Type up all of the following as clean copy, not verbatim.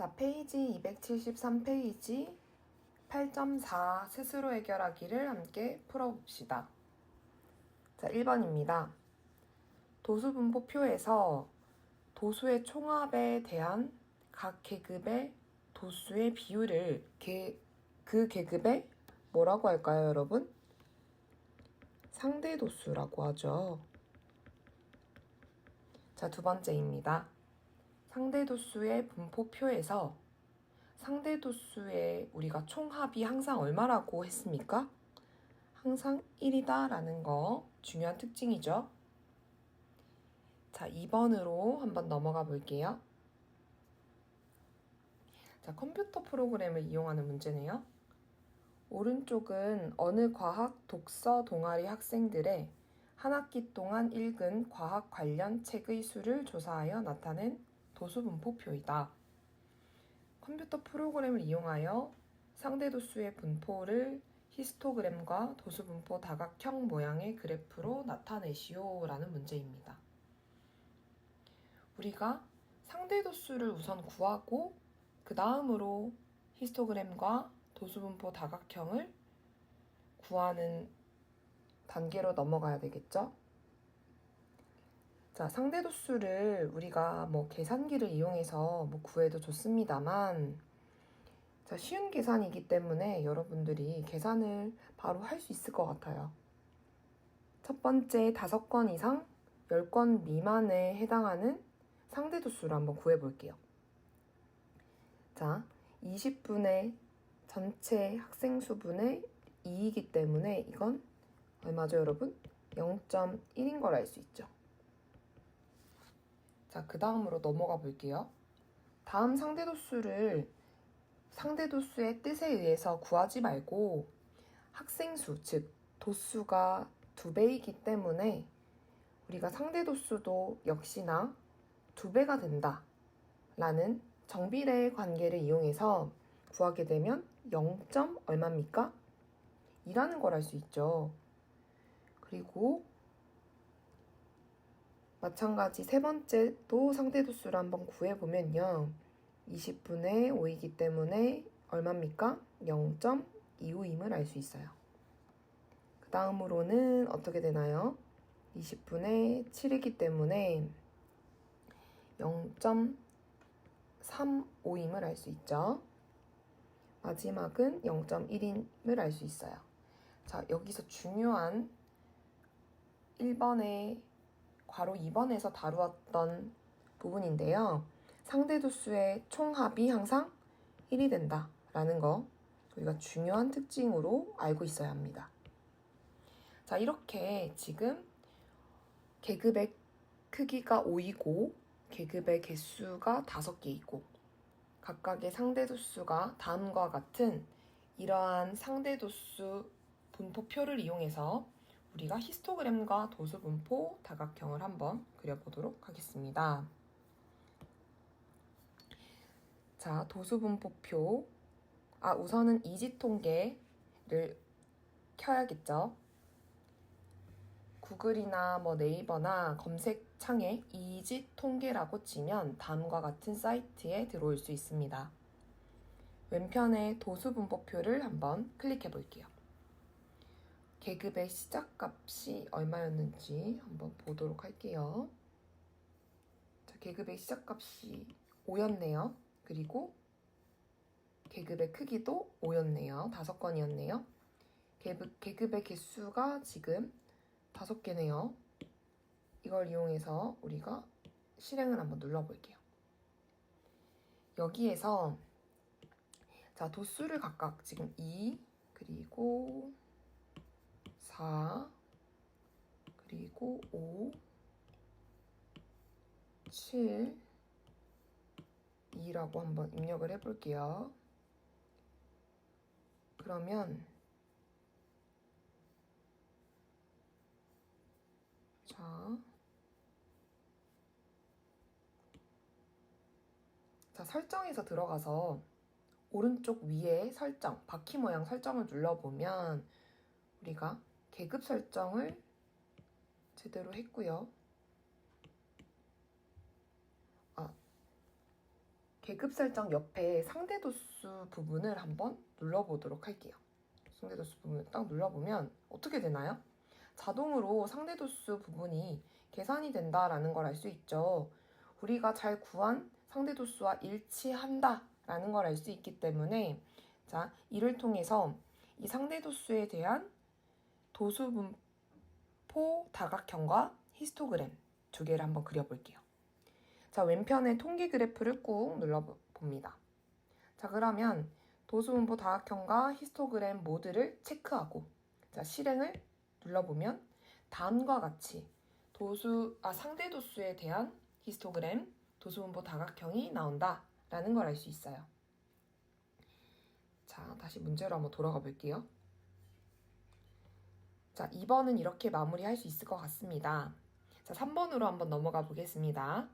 자, 페이지 273페이지 8.4 스스로 해결하기를 함께 풀어봅시다. 자, 1번입니다. 도수분포표에서 도수의 총합에 대한 각 계급의 도수의 비율을 그 계급의 뭐라고 할까요, 여러분? 상대도수라고 하죠. 자, 두 번째입니다. 상대도수의 분포표에서 상대도수의 우리가 총합이 항상 얼마라고 했습니까? 항상 1이다 라는 거 중요한 특징이죠. 자, 2번으로 한번 넘어가 볼게요. 자, 컴퓨터 프로그램을 이용하는 문제네요. 오른쪽은 어느 과학 독서 동아리 학생들의 한 학기 동안 읽은 과학 관련 책의 수를 조사하여 나타낸 도수분포표이다. 컴퓨터 프로그램을 이용하여 상대도수의 분포를 히스토그램과 도수분포 다각형 모양의 그래프로 나타내시오 라는 문제입니다. 우리가 상대도수를 우선 구하고 그 다음으로 히스토그램과 도수분포 다각형을 구하는 단계로 넘어가야 되겠죠? 자, 상대도수를 우리가 계산기를 이용해서 구해도 좋습니다만, 자, 쉬운 계산이기 때문에 여러분들이 계산을 바로 할 수 있을 것 같아요. 첫 번째 5건 이상 10건 미만에 해당하는 상대도수를 한번 구해볼게요. 자, 20분의 전체 학생 수분의 2이기 때문에 이건 얼마죠, 여러분? 0.1인 걸 알 수 있죠. 자, 그 다음으로 넘어가 볼게요. 다음 상대도수의 뜻에 의해서 구하지 말고 학생 수, 즉 도수가 2배이기 때문에 우리가 상대도수도 역시나 2배가 된다 라는 정비례 관계를 이용해서 구하게 되면 0. 얼마입니까? 2라는 걸 알 수 있죠. 그리고 마찬가지 세 번째도 상대도수를 한번 구해보면요. 20분의 5이기 때문에 얼마입니까? 0.25임을 알 수 있어요. 그 다음으로는 어떻게 되나요? 20분의 7이기 때문에 0.35임을 알 수 있죠. 마지막은 0.1임을 알 수 있어요. 자, 여기서 중요한 1번의 괄호 2번에서 다루었던 부분인데요. 상대도수의 총합이 항상 1이 된다라는 거 우리가 중요한 특징으로 알고 있어야 합니다. 자, 이렇게 지금 계급의 크기가 5이고 계급의 개수가 5개이고 각각의 상대도수가 다음과 같은 이러한 상대도수 분포표를 이용해서 우리가 히스토그램과 도수분포 다각형을 한번 그려보도록 하겠습니다. 자, 도수분포표. 우선은 이지통계를 켜야겠죠. 구글이나 네이버나 검색창에 이지통계라고 치면 다음과 같은 사이트에 들어올 수 있습니다. 왼편에 도수분포표를 한번 클릭해 볼게요. 계급의 시작값이 얼마였는지 한번 보도록 할게요. 자, 계급의 시작값이 5였네요. 그리고 계급의 크기도 5였네요. 5건이었네요. 계급의 개수가 지금 5개네요. 이걸 이용해서 우리가 실행을 한번 눌러볼게요. 여기에서 자, 도수를 각각 지금 2, 그리고 4, 그리고 5, 7, 2라고 한번 입력을 해볼게요. 그러면 자, 설정에서 들어가서 오른쪽 위에 설정, 바퀴 모양 설정을 눌러보면 우리가 계급 설정을 제대로 했고요. 계급 설정 옆에 상대도수 부분을 한번 눌러보도록 할게요. 상대도수 부분을 딱 눌러보면 어떻게 되나요? 자동으로 상대도수 부분이 계산이 된다라는 걸 알 수 있죠. 우리가 잘 구한 상대도수와 일치한다 라는 걸 알 수 있기 때문에 자, 이를 통해서 이 상대도수에 대한 도수분포 다각형과 히스토그램 두 개를 한번 그려볼게요. 자, 왼편에 통계 그래프를 꾹 눌러봅니다. 자, 그러면 도수분포 다각형과 히스토그램 모드를 체크하고 자, 실행을 눌러보면 다음과 같이 상대도수에 대한 히스토그램, 도수분포 다각형이 나온다라는 걸 알 수 있어요. 자, 다시 문제로 한번 돌아가 볼게요. 자, 2번은 이렇게 마무리할 수 있을 것 같습니다. 자, 3번으로 한번 넘어가 보겠습니다.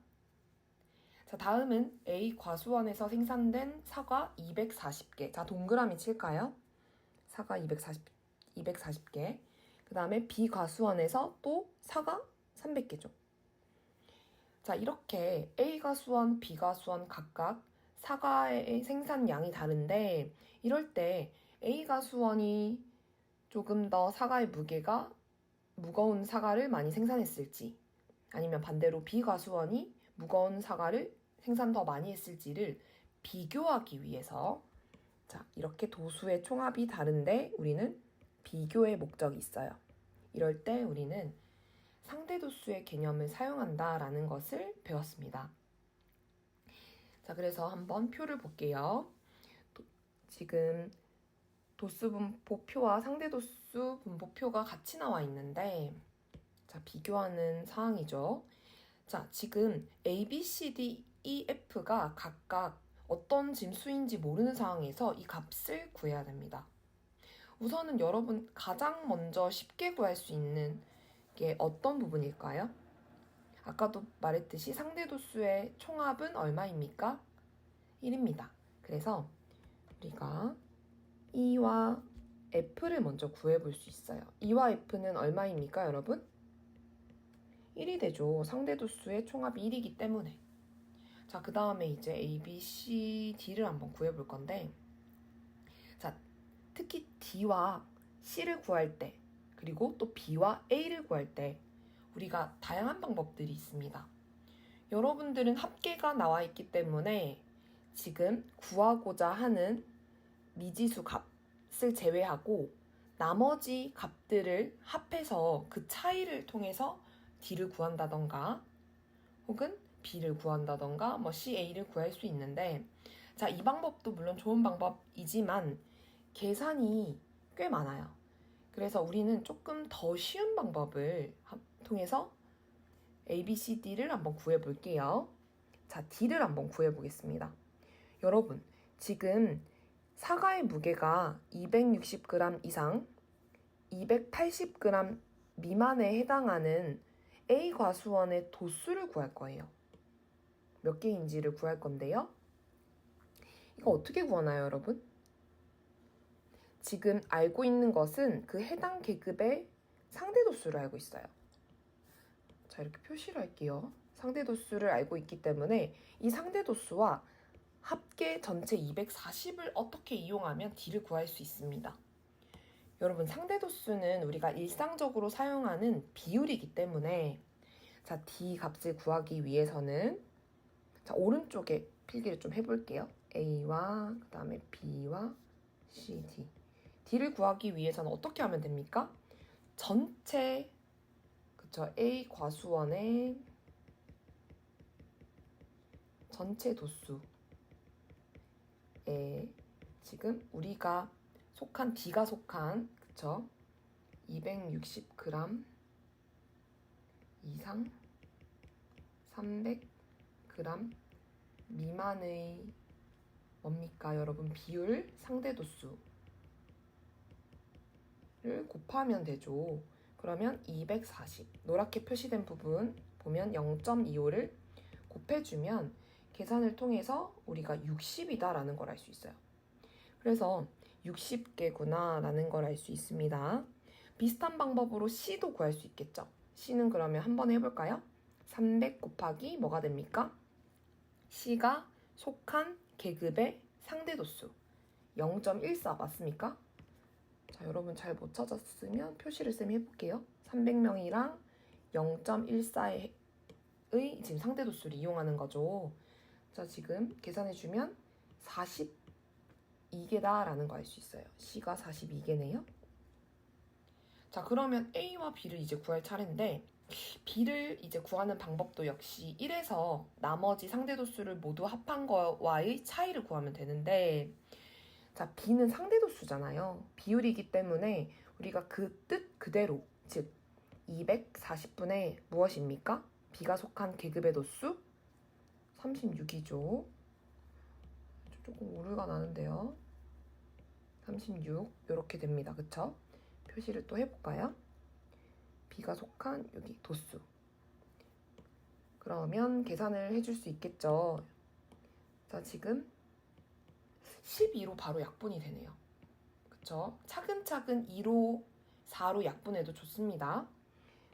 자, 다음은 A 과수원에서 생산된 사과 240개. 자, 동그라미 칠까요? 사과 240개. 그 다음에 B 과수원에서 또 사과 300개죠. 자, 이렇게 A 과수원, B 과수원 각각 사과의 생산량이 다른데 이럴 때 A 과수원이 조금 더 사과의 무게가 무거운 사과를 많이 생산했을지 아니면 반대로 B 과수원이 무거운 사과를 생산 더 많이 했을지를 비교하기 위해서 자, 이렇게 도수의 총합이 다른데 우리는 비교의 목적이 있어요. 이럴 때 우리는 상대도수의 개념을 사용한다라는 것을 배웠습니다. 자, 그래서 한번 표를 볼게요. 지금 도수분포표와 상대도수 분포표가 같이 나와 있는데 자, 비교하는 사항이죠. 자, 지금 A, B, C, D, E, F가 각각 어떤 짐수인지 모르는 상황에서 이 값을 구해야 됩니다. 우선은 여러분 가장 먼저 쉽게 구할 수 있는 게 어떤 부분일까요? 아까도 말했듯이 상대도수의 총합은 얼마입니까? 1입니다. 그래서 우리가 E와 F를 먼저 구해볼 수 있어요. E와 F는 얼마입니까, 여러분? 1이 되죠. 상대도수의 총합이 1이기 때문에. 자, 그 다음에 이제 A, B, C, D를 한번 구해볼 건데 자, 특히 D와 C를 구할 때 그리고 또 B와 A를 구할 때 우리가 다양한 방법들이 있습니다. 여러분들은 합계가 나와 있기 때문에 지금 구하고자 하는 미지수 값을 제외하고 나머지 값들을 합해서 그 차이를 통해서 D를 구한다던가 혹은 B를 구한다던가 뭐 C, A를 구할 수 있는데 자, 이 방법도 물론 좋은 방법이지만 계산이 꽤 많아요. 그래서 우리는 조금 더 쉬운 방법을 통해서 A, B, C, D를 한번 구해볼게요. 자, D를 한번 구해보겠습니다. 여러분, 지금 사과의 무게가 260g 이상, 280g 미만에 해당하는 A 과수원의 도수를 구할 거예요. 몇 개인지를 구할 건데요. 이거 어떻게 구하나요, 여러분? 지금 알고 있는 것은 그 해당 계급의 상대도수를 알고 있어요. 자, 이렇게 표시를 할게요. 상대도수를 알고 있기 때문에 이 상대도수와 합계 전체 240을 어떻게 이용하면 D를 구할 수 있습니다. 여러분, 상대도수는 우리가 일상적으로 사용하는 비율이기 때문에 자, D 값을 구하기 위해서는 자, 오른쪽에 필기를 좀 해볼게요. A와 그 다음에 B와 C, D. D를 구하기 위해서는 어떻게 하면 됩니까? 전체 그쵸, A 과수원의 전체 도수에 지금 우리가 속한 D가 속한 그쵸 260g 이상 300g 미만의 뭡니까 여러분 비율 상대도수를 곱하면 되죠. 그러면 240 노랗게 표시된 부분 보면 0.25를 곱해주면 계산을 통해서 우리가 60이다 라는 걸 알 수 있어요. 그래서 60개구나 라는 걸 알 수 있습니다. 비슷한 방법으로 C도 구할 수 있겠죠. C는 그러면 한번 해볼까요? 300 곱하기 뭐가 됩니까? C가 속한 계급의 상대 도수 0.14 맞습니까? 자, 여러분 잘 못 찾았으면 표시를 쌤이 해볼게요. 300명이랑 0.14의 지금 상대 도수를 이용하는 거죠. 자, 지금 계산해주면 42개다라는 거 알 수 있어요. C가 42개네요. 자, 그러면 A와 B를 이제 구할 차례인데 B를 이제 구하는 방법도 역시 1에서 나머지 상대도수를 모두 합한 거와의 차이를 구하면 되는데 자, B는 상대도수잖아요. 비율이기 때문에 우리가 그 뜻 그대로 즉 240분의 무엇입니까? B가 속한 계급의 도수 36이죠. 조금 오류가 나는데요. 36 이렇게 됩니다. 그쵸? 표시를 또 해볼까요? B가 속한 여기 도수. 그러면 계산을 해줄 수 있겠죠. 자, 지금 12로 바로 약분이 되네요. 그쵸? 차근차근 2로 4로 약분해도 좋습니다.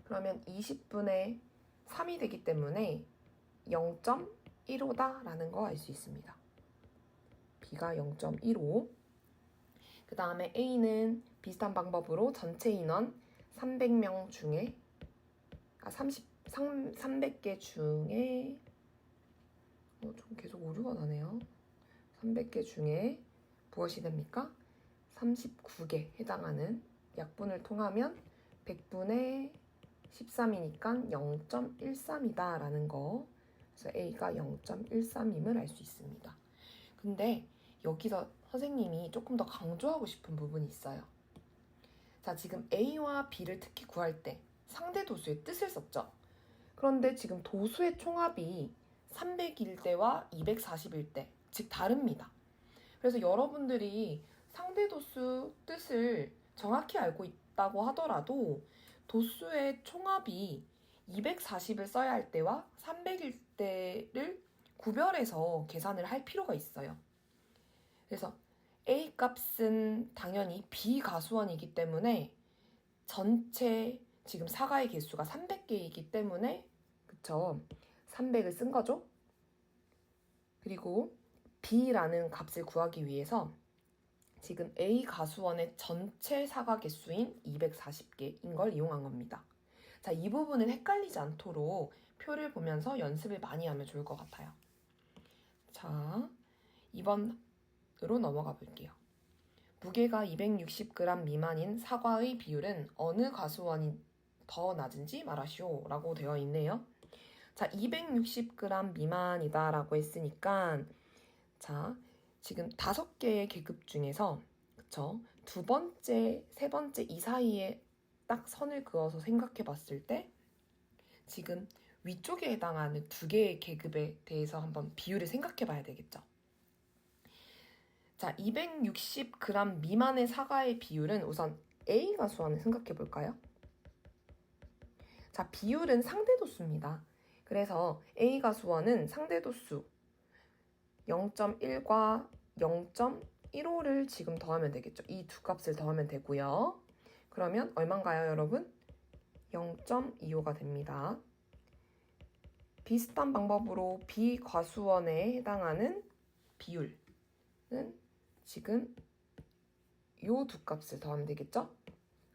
그러면 20분의 3이 되기 때문에 0.15다 라는 거 알 수 있습니다. B가 0.15. 그 다음에 A는 비슷한 방법으로 전체 인원 300명 중에 300개 중에 좀 계속 오류가 나네요. 300개 중에 무엇이 됩니까? 39개 해당하는 약분을 통하면 100분의 13이니까 0.13이다 라는 거. 그래서 A가 0.13임을 알 수 있습니다. 근데 여기서 선생님이 조금 더 강조하고 싶은 부분이 있어요. 자, 지금 A와 B를 특히 구할 때 상대 도수의 뜻을 썼죠. 그런데 지금 도수의 총합이 300일 때와 240일 때, 즉 다릅니다. 그래서 여러분들이 상대 도수 뜻을 정확히 알고 있다고 하더라도 도수의 총합이 240을 써야 할 때와 300일 때를 구별해서 계산을 할 필요가 있어요. 그래서 A 값은 당연히 비가수원이기 때문에 전체 지금 사과의 개수가 300개이기 때문에 그쵸? 300을 쓴 거죠. 그리고 B라는 값을 구하기 위해서 지금 A 가수원의 전체 사과 개수인 240개인 걸 이용한 겁니다. 자, 이 부분은 헷갈리지 않도록 표를 보면서 연습을 많이 하면 좋을 것 같아요. 자, 2번으로 넘어가 볼게요. 무게가 260g 미만인 사과의 비율은 어느 가수원이 더 낮은지 말하시오 라고 되어 있네요. 자, 260g 미만이다 라고 했으니까 자, 지금 5개의 계급 중에서 그쵸? 두 번째, 세 번째 이 사이에 딱 선을 그어서 생각해 봤을 때 지금 위쪽에 해당하는 2개의 계급에 대해서 한번 비율을 생각해 봐야 되겠죠. 자, 260g 미만의 사과의 비율은 우선 A 가수원을 생각해 볼까요? 자, 비율은 상대도수입니다. 그래서 A 가수원은 상대도수 0.1과 0.15를 지금 더하면 되겠죠. 이 두 값을 더하면 되고요. 그러면 얼마인가요, 여러분? 0.25가 됩니다. 비슷한 방법으로 비과수원에 해당하는 비율은 지금 이 두 값을 더하면 되겠죠?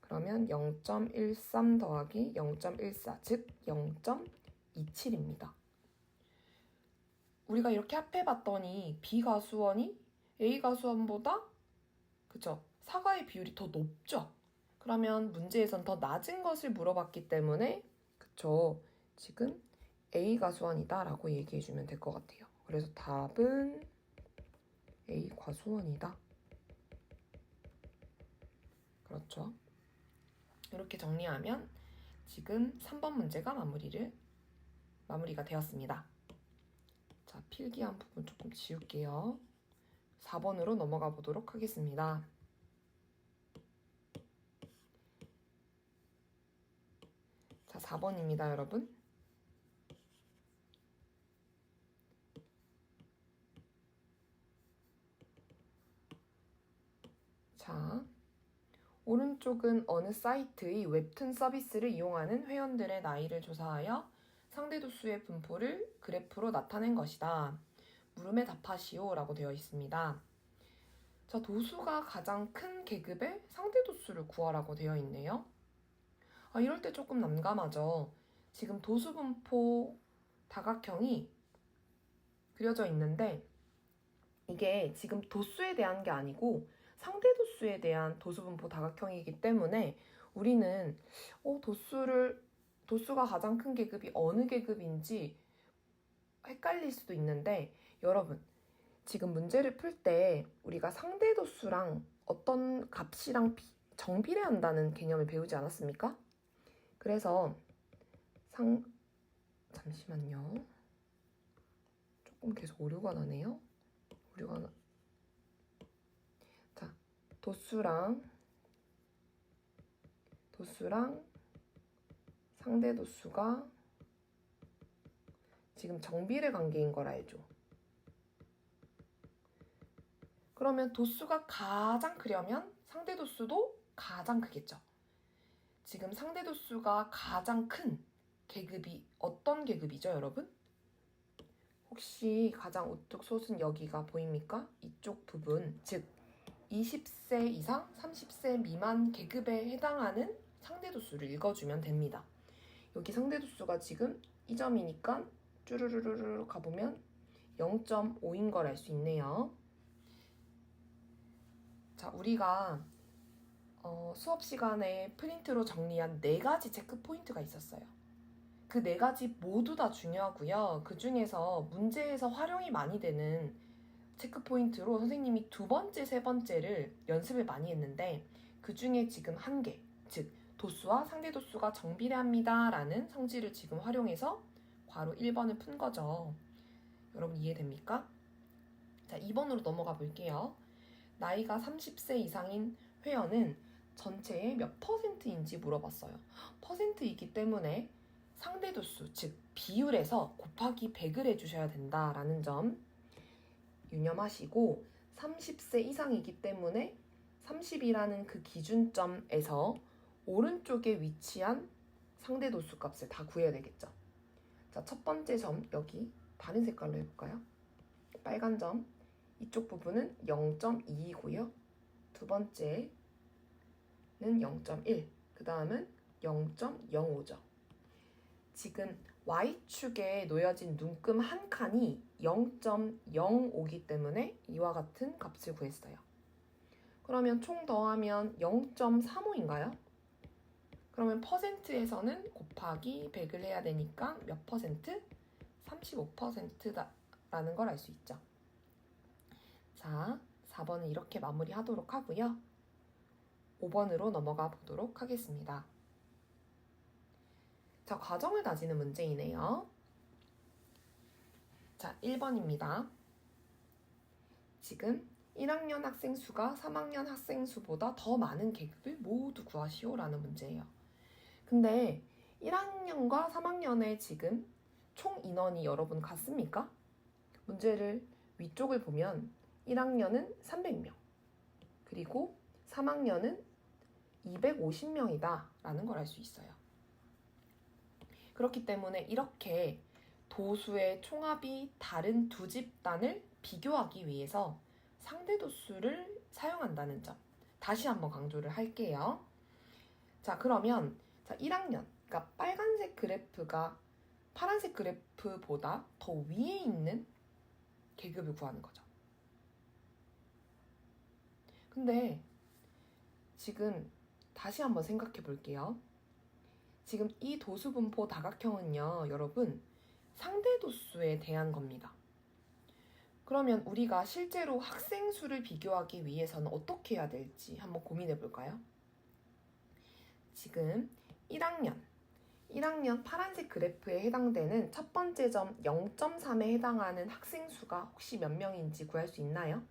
그러면 0.13 더하기 0.14, 즉 0.27입니다. 우리가 이렇게 합해봤더니 B가수원이 A가수원보다 그쵸? 사과의 비율이 더 높죠? 그러면 문제에선 더 낮은 것을 물어봤기 때문에 그쵸? 지금 A가수원이다 라고 얘기해주면 될 것 같아요. 그래서 답은 A과수원이다. 그렇죠? 이렇게 정리하면 지금 3번 문제가 마무리가 되었습니다. 자, 필기한 부분 조금 지울게요. 4번으로 넘어가 보도록 하겠습니다. 자, 4번입니다, 여러분. 자, 오른쪽은 어느 사이트의 웹툰 서비스를 이용하는 회원들의 나이를 조사하여 상대도수의 분포를 그래프로 나타낸 것이다. 물음에 답하시오 라고 되어 있습니다. 자, 도수가 가장 큰 계급의 상대 도수를 구하라고 되어 있네요. 이럴 때 조금 난감하죠. 지금 도수분포 다각형이 그려져 있는데 이게 지금 도수에 대한 게 아니고 상대 도수에 대한 도수분포 다각형이기 때문에 우리는 도수가 가장 큰 계급이 어느 계급인지 헷갈릴 수도 있는데 여러분 지금 문제를 풀 때 우리가 상대 도수랑 어떤 값이랑 정비례한다는 개념을 배우지 않았습니까? 그래서 잠시만요. 조금 계속 오류가 나네요. 자, 도수랑 상대 도수가 지금 정비례 관계인 걸 알죠? 그러면 도수가 가장 크려면 상대 도수도 가장 크겠죠. 지금 상대 도수가 가장 큰 계급이 어떤 계급이죠, 여러분? 혹시 가장 우측 솟은 여기가 보입니까? 이쪽 부분, 즉 20세 이상, 30세 미만 계급에 해당하는 상대 도수를 읽어주면 됩니다. 여기 상대 도수가 지금 이 점이니까 쭈르르르르 가보면 0.5인 걸 알 수 있네요. 자, 우리가 수업 시간에 프린트로 정리한 4가지 체크 포인트가 있었어요. 그 4가지 모두 다 중요하고요. 그 중에서 문제에서 활용이 많이 되는 체크 포인트로 선생님이 2번째, 3번째를 연습을 많이 했는데 그 중에 지금 1개, 즉 도수와 상대 도수가 정비례합니다 라는 성질을 지금 활용해서 괄호 1번을 푼 거죠. 여러분 이해됩니까? 자, 2번으로 넘어가 볼게요. 나이가 30세 이상인 회원은 전체의 몇 %인지 물어봤어요. %이기 때문에 상대 도수, 즉 비율에서 곱하기 100을 해주셔야 된다라는 점 유념하시고 30세 이상이기 때문에 30이라는 그 기준점에서 오른쪽에 위치한 상대 도수 값을 다 구해야 되겠죠. 자, 첫 번째 점 여기 다른 색깔로 해볼까요? 빨간 점 이쪽 부분은 0.2이고요. 두 번째는 0.1, 그 다음은 0.05죠. 지금 Y축에 놓여진 눈금 한 칸이 0.05기 때문에 이와 같은 값을 구했어요. 그러면 총 더하면 0.35인가요? 그러면 퍼센트에서는 곱하기 100을 해야 되니까 몇 퍼센트? 35%라는 걸 알 수 있죠. 자, 4번은 이렇게 마무리하도록 하고요. 5번으로 넘어가 보도록 하겠습니다. 자, 과정을 다지는 문제이네요. 자, 1번입니다. 지금 1학년 학생 수가 3학년 학생 수보다 더 많은 계급을 모두 구하시오 라는 문제예요. 근데 1학년과 3학년의 지금 총 인원이 여러분 같습니까? 문제를 위쪽을 보면 1학년은 300명, 그리고 3학년은 250명이다 라는 걸 알 수 있어요. 그렇기 때문에 이렇게 도수의 총합이 다른 두 집단을 비교하기 위해서 상대 도수를 사용한다는 점 다시 한번 강조를 할게요. 자, 그러면 1학년, 그러니까 빨간색 그래프가 파란색 그래프보다 더 위에 있는 계급을 구하는 거죠. 근데 지금 다시 한번 생각해 볼게요. 지금 이 도수분포 다각형은요, 여러분 상대 도수에 대한 겁니다. 그러면 우리가 실제로 학생 수를 비교하기 위해서는 어떻게 해야 될지 한번 고민해 볼까요? 지금 1학년 파란색 그래프에 해당되는 첫 번째 점 0.3에 해당하는 학생 수가 혹시 몇 명인지 구할 수 있나요?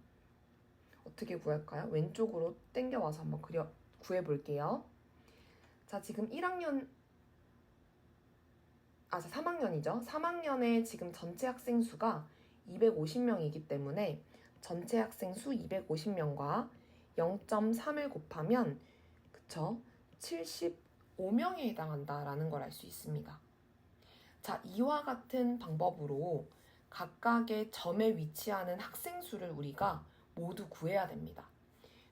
어떻게 구할까요? 왼쪽으로 당겨와서 한번 구해 볼게요. 자, 지금 3학년이죠. 3학년의 지금 전체 학생 수가 250명이기 때문에 전체 학생 수 250명과 0.3을 곱하면 그쵸? 75명에 해당한다라는 걸 알 수 있습니다. 자, 이와 같은 방법으로 각각의 점에 위치하는 학생 수를 우리가 모두 구해야 됩니다.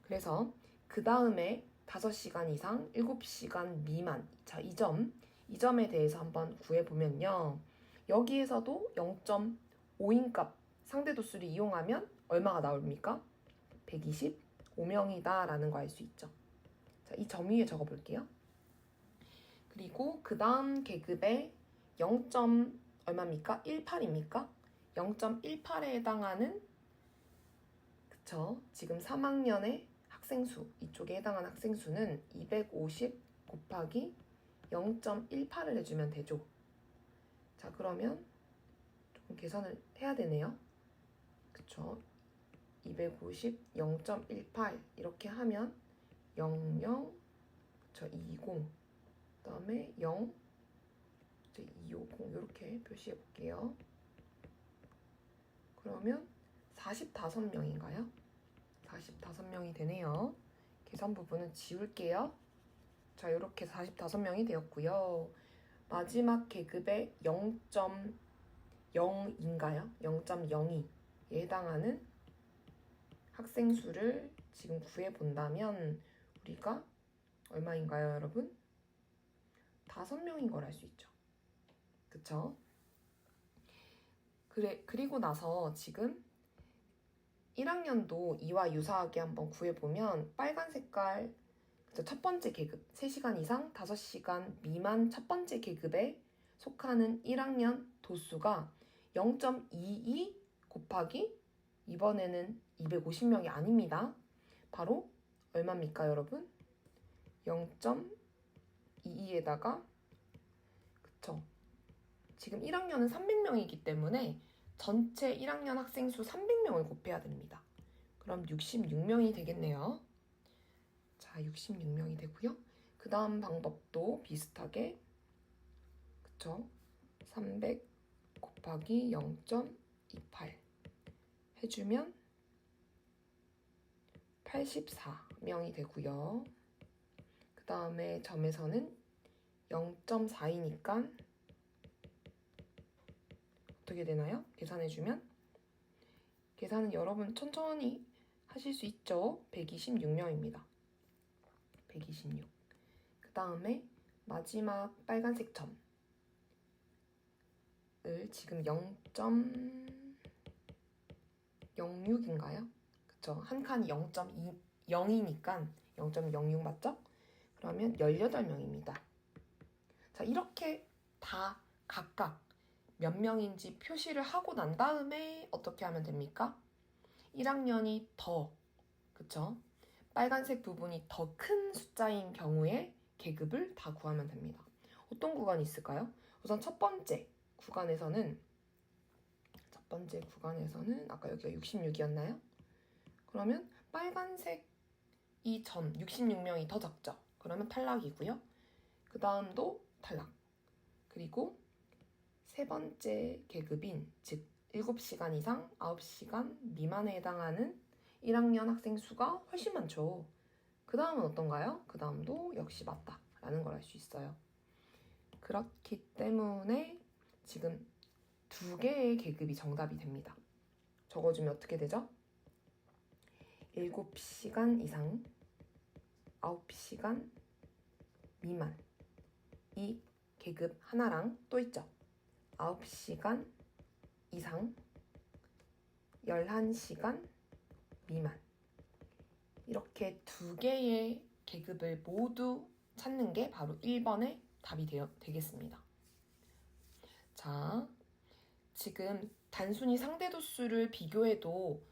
그래서 그 다음에 5시간 이상, 7시간 미만, 자, 이 점에 대해서 한번 구해보면요. 여기에서도 0.5인 값 상대도수를 이용하면 얼마가 나옵니까? 125명이다 라는 거 알 수 있죠. 자, 이 점 위에 적어볼게요. 그리고 그 다음 계급에 0. 얼마입니까? 18입니까? 0.18에 해당하는, 그쵸? 지금 3학년의 학생수, 이쪽에 해당하는 학생수는 250 곱하기 0.18을 해주면 되죠. 자, 그러면 조금 계산을 해야 되네요. 그쵸? 250, 0.18 이렇게 하면 00, 그쵸? 20, 그 다음에 0, 250 이렇게 표시해 볼게요. 그러면 45명인가요? 45명이 되네요. 계산 부분은 지울게요. 자, 이렇게 45명이 되었고요. 마지막 계급에 0.0인가요? 0.02에 해당하는 학생 수를 지금 구해본다면 우리가 얼마인가요, 여러분? 5명인 걸 알 수 있죠. 그쵸? 그리고 나서 지금 1학년도 이와 유사하게 한번 구해보면 빨간 색깔 첫 번째 계급 3시간 이상 5시간 미만 첫 번째 계급에 속하는 1학년 도수가 0.22 곱하기 이번에는 250명이 아닙니다. 바로 얼마입니까, 여러분? 0.22에다가 그쵸? 지금 1학년은 300명이기 때문에 전체 1학년 학생 수 300명을 곱해야 됩니다. 그럼 66명이 되겠네요. 자, 66명이 되고요. 그 다음 방법도 비슷하게 그쵸? 300 곱하기 0.28 해주면 84명이 되고요. 그 다음에 점에서는 0.4이니까 어떻게 되나요? 계산해주면 계산은 여러분 천천히 하실 수 있죠? 126명입니다. 126. 그 다음에 마지막 빨간색 점을 지금 0.06인가요? 그쵸? 한 칸이 0.0이니까 0.06 맞죠? 그러면 18명입니다. 자, 이렇게 다 각각 몇 명인지 표시를 하고 난 다음에 어떻게 하면 됩니까? 1학년이 더, 그쵸? 빨간색 부분이 더 큰 숫자인 경우에 계급을 다 구하면 됩니다. 어떤 구간이 있을까요? 우선 첫 번째 구간에서는 아까 여기가 66이었나요? 그러면 빨간색 이 점 66명이 더 적죠. 그러면 탈락이고요. 그 다음도 탈락. 그리고 세 번째 계급인 즉 7시간 이상 9시간 미만에 해당하는 1학년 학생 수가 훨씬 많죠. 그 다음은 어떤가요? 그 다음도 역시 맞다라는 걸 알 수 있어요. 그렇기 때문에 지금 2개의 계급이 정답이 됩니다. 적어주면 어떻게 되죠? 7시간 이상 9시간 미만 이 계급 하나랑 또 있죠. 9시간 이상 11시간 미만 이렇게 2개의 계급을 모두 찾는 게 바로 1번의 답이 되겠습니다. 자, 지금 단순히 상대도수를 비교해도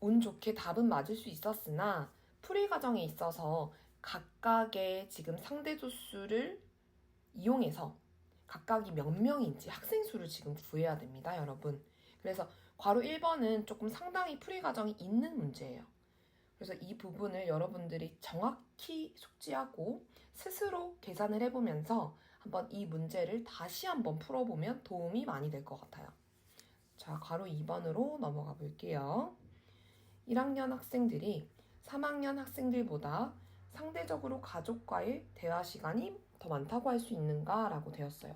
운 좋게 답은 맞을 수 있었으나 풀이 과정에 있어서 각각의 지금 상대도수를 이용해서 각각이 몇 명인지 학생 수를 지금 구해야 됩니다, 여러분. 그래서 괄호 1번은 조금 상당히 풀이 과정이 있는 문제예요. 그래서 이 부분을 여러분들이 정확히 숙지하고 스스로 계산을 해보면서 한번 이 문제를 다시 한번 풀어보면 도움이 많이 될 것 같아요. 자, 괄호 2번으로 넘어가 볼게요. 1학년 학생들이 3학년 학생들보다 상대적으로 가족과의 대화 시간이 더 많다고 할 수 있는가? 라고 되었어요.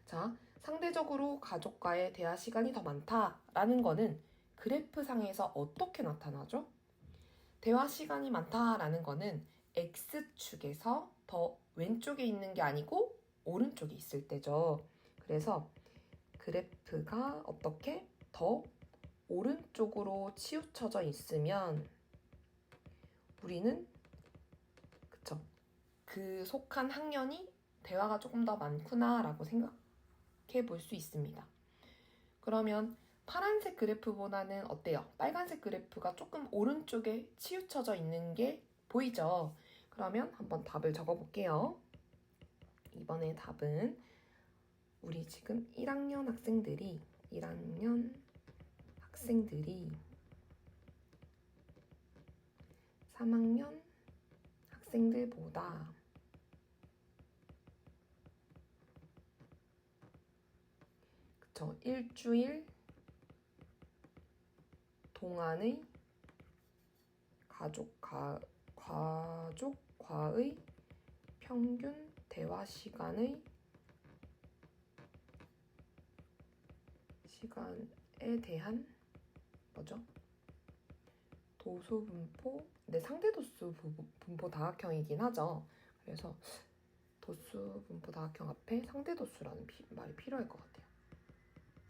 자, 상대적으로 가족과의 대화 시간이 더 많다라는 거는 그래프상에서 어떻게 나타나죠? 대화 시간이 많다라는 거는 X축에서 더 왼쪽에 있는 게 아니고 오른쪽에 있을 때죠. 그래서 그래프가 어떻게 더 오른쪽으로 치우쳐져 있으면 우리는 그쵸? 그 속한 학년이 대화가 조금 더 많구나 라고 생각해 볼 수 있습니다. 그러면 파란색 그래프보다는 어때요? 빨간색 그래프가 조금 오른쪽에 치우쳐져 있는 게 보이죠? 그러면 한번 답을 적어 볼게요. 이번에 답은 우리 지금 1학년 학생들이 3학년 학생들보다 그쵸? 일주일 동안의 가족과의 평균 대화 시간에 대한 뭐죠? 도수 분포, 네, 상대 도수 분포 다각형이긴 하죠. 그래서 도수 분포 다각형 앞에 상대 도수라는 말이 필요할 것 같아요.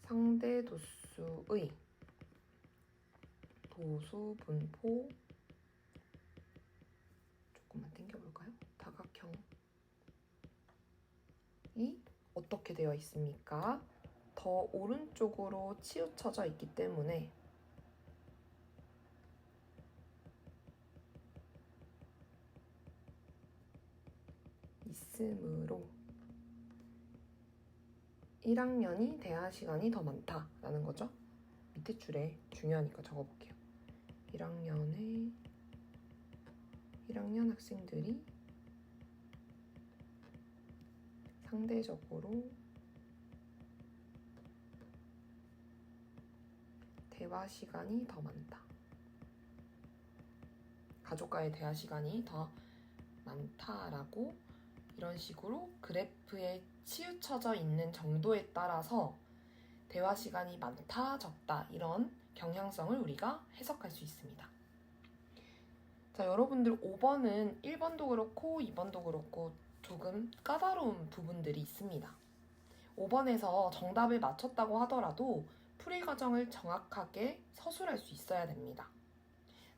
상대 도수의 도수 분포 조금만 당겨볼까요? 다각형이 어떻게 되어 있습니까? 더 오른쪽으로 치우쳐져 있기 때문에 있으므로 1학년이 대화 시간이 더 많다라는 거죠. 밑에 줄에 중요하니까 적어볼게요. 1학년 학생들이 상대적으로 대화 시간이 더 많다. 가족과의 대화 시간이 더 많다라고 이런 식으로 그래프에 치우쳐져 있는 정도에 따라서 대화 시간이 많다, 적다 이런 경향성을 우리가 해석할 수 있습니다. 자, 여러분들 5번은 1번도 그렇고 2번도 그렇고 조금 까다로운 부분들이 있습니다. 5번에서 정답을 맞췄다고 하더라도 풀이 과정을 정확하게 서술할 수 있어야 됩니다.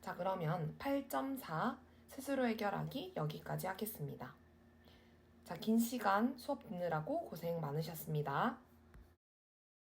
자, 그러면 8.4 스스로 해결하기 여기까지 하겠습니다. 자, 긴 시간 수업 듣느라고 고생 많으셨습니다.